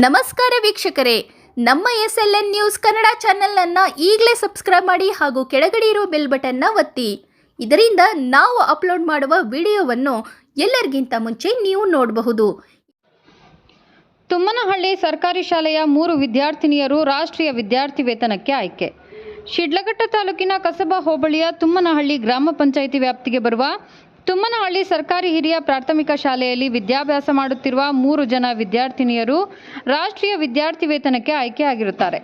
ನಮಸ್ಕಾರ ವೀಕ್ಷಕರೇ, ನಮ್ಮ SLN ನ್ಯೂಸ್ ಕನ್ನಡ ಚಾನೆಲ್ನ ಈಗಲೇ ಸಬ್ಸ್ಕ್ರೈಬ್ ಮಾಡಿ ಹಾಗೂ ಕೆಳಗಡೆ ಇರೋ ಬೆಲ್ ಬಟನ್ನ ಒತ್ತಿ. ಇದರಿಂದ ನಾವು ಅಪ್ಲೋಡ್ ಮಾಡುವ ವಿಡಿಯೋವನ್ನು ಎಲ್ಲರಿಗಿಂತ ಮುಂಚೆ ನೀವು ನೋಡಬಹುದು. ತುಮ್ಮನಹಳ್ಳಿ ಸರ್ಕಾರಿ ಶಾಲೆಯ 3 ವಿದ್ಯಾರ್ಥಿನಿಯರು ರಾಷ್ಟ್ರೀಯ ವಿದ್ಯಾರ್ಥಿ ವೇತನಕ್ಕೆ ಆಯ್ಕೆ. ಶಿಡ್ಲಘಟ್ಟ ತಾಲೂಕಿನ ಕಸಬಾ ಹೋಬಳಿಯ ತುಮ್ಮನಹಳ್ಳಿ ಗ್ರಾಮ ಪಂಚಾಯಿತಿ ವ್ಯಾಪ್ತಿಗೆ ಬರುವ ತುಮ್ಮನಹಳ್ಳಿ ಸರ್ಕಾರಿ ಹಿರಿಯ ಪ್ರಾಥಮಿಕ ಶಾಲೆಯಲ್ಲಿ ವಿದ್ಯಾಭ್ಯಾಸ ಮಾಡುತ್ತಿರುವ 3 ಜನ ವಿದ್ಯಾರ್ಥಿನಿಯರು ರಾಷ್ಟ್ರೀಯ ವಿದ್ಯಾರ್ಥಿ ವೇತನಕ್ಕೆ ಆಯ್ಕೆಯಾಗಿರುತ್ತಾರೆ.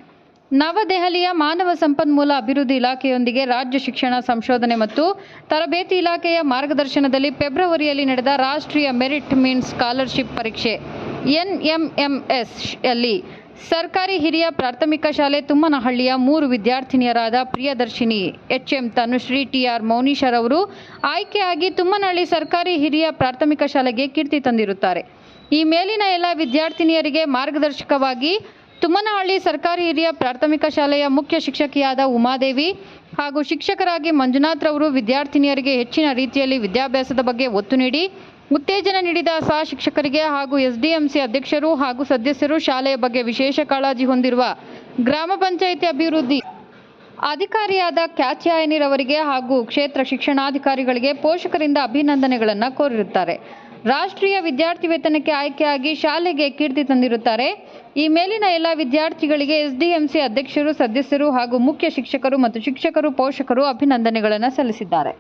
ನವದೆಹಲಿಯ ಮಾನವ ಸಂಪನ್ಮೂಲ ಅಭಿವೃದ್ಧಿ ಇಲಾಖೆಯೊಂದಿಗೆ ರಾಜ್ಯ ಶಿಕ್ಷಣ ಸಂಶೋಧನೆ ಮತ್ತು ತರಬೇತಿ ಇಲಾಖೆಯ ಮಾರ್ಗದರ್ಶನದಲ್ಲಿ ಫೆಬ್ರವರಿಯಲ್ಲಿ ನಡೆದ ರಾಷ್ಟ್ರೀಯ ಮೆರಿಟ್ ಮೀನ್ಸ್ ಸ್ಕಾಲರ್ಶಿಪ್ ಪರೀಕ್ಷೆ NMMS ಯಲ್ಲಿ ಸರ್ಕಾರಿ ಹಿರಿಯ ಪ್ರಾಥಮಿಕ ಶಾಲೆ ತುಮ್ಮನಹಳ್ಳಿಯ 3 ವಿದ್ಯಾರ್ಥಿನಿಯರಾದ ಪ್ರಿಯದರ್ಶಿನಿ HM ತನುಶ್ರೀ TR ಮೌನೀಶರವರು ಆಯ್ಕೆಯಾಗಿ ತುಮ್ಮನಹಳ್ಳಿ ಸರ್ಕಾರಿ ಹಿರಿಯ ಪ್ರಾಥಮಿಕ ಶಾಲೆಗೆ ಕೀರ್ತಿ ತಂದಿರುತ್ತಾರೆ. ಈ ಮೇಲಿನ ಎಲ್ಲ ವಿದ್ಯಾರ್ಥಿನಿಯರಿಗೆ ಮಾರ್ಗದರ್ಶಕವಾಗಿ ತುಮ್ಮನಹಳ್ಳಿ ಸರ್ಕಾರಿ ಹಿರಿಯ ಪ್ರಾಥಮಿಕ ಶಾಲೆಯ ಮುಖ್ಯ ಶಿಕ್ಷಕಿಯಾದ ಉಮಾದೇವಿ ಹಾಗೂ ಶಿಕ್ಷಕರಾಗಿ ಮಂಜುನಾಥ್ ರವರು ವಿದ್ಯಾರ್ಥಿನಿಯರಿಗೆ ಹೆಚ್ಚಿನ ರೀತಿಯಲ್ಲಿ ವಿದ್ಯಾಭ್ಯಾಸದ ಬಗ್ಗೆ ಒತ್ತು ನೀಡಿ ಉತ್ತೇಜನ ನೀಡಿದ ಸಹ ಶಿಕ್ಷಕರಿಗೆ ಹಾಗೂ SDMC ಅಧ್ಯಕ್ಷರು ಹಾಗೂ ಸದಸ್ಯರು, ಶಾಲೆಯ ಬಗ್ಗೆ ವಿಶೇಷ ಕಾಳಜಿ ಹೊಂದಿರುವ ಗ್ರಾಮ ಪಂಚಾಯಿತಿ ಅಭಿವೃದ್ಧಿ ಅಧಿಕಾರಿಯಾದ ಕಾತ್ಯಾಯನಿರವರಿಗೆ ಹಾಗೂ ಕ್ಷೇತ್ರ ಶಿಕ್ಷಣಾಧಿಕಾರಿಗಳಿಗೆ ಪೋಷಕರಿಂದ ಅಭಿನಂದನೆಗಳನ್ನು ಕೋರಿರುತ್ತಾರೆ. ರಾಷ್ಟ್ರೀಯ ವಿದ್ಯಾರ್ಥಿ ವೇತನಕ್ಕೆ ಆಯ್ಕೆಯಾಗಿ ಶಾಲೆಗೆ ಕೀರ್ತಿ ತಂದಿರುತ್ತಾರೆ. ಈ ಮೇಲಿನ ಎಲ್ಲ ವಿದ್ಯಾರ್ಥಿಗಳಿಗೆ SDMC ಅಧ್ಯಕ್ಷರು, ಸದಸ್ಯರು ಹಾಗೂ ಮುಖ್ಯ ಶಿಕ್ಷಕರು ಮತ್ತು ಶಿಕ್ಷಕರು, ಪೋಷಕರು ಅಭಿನಂದನೆಗಳನ್ನು ಸಲ್ಲಿಸಿದ್ದಾರೆ.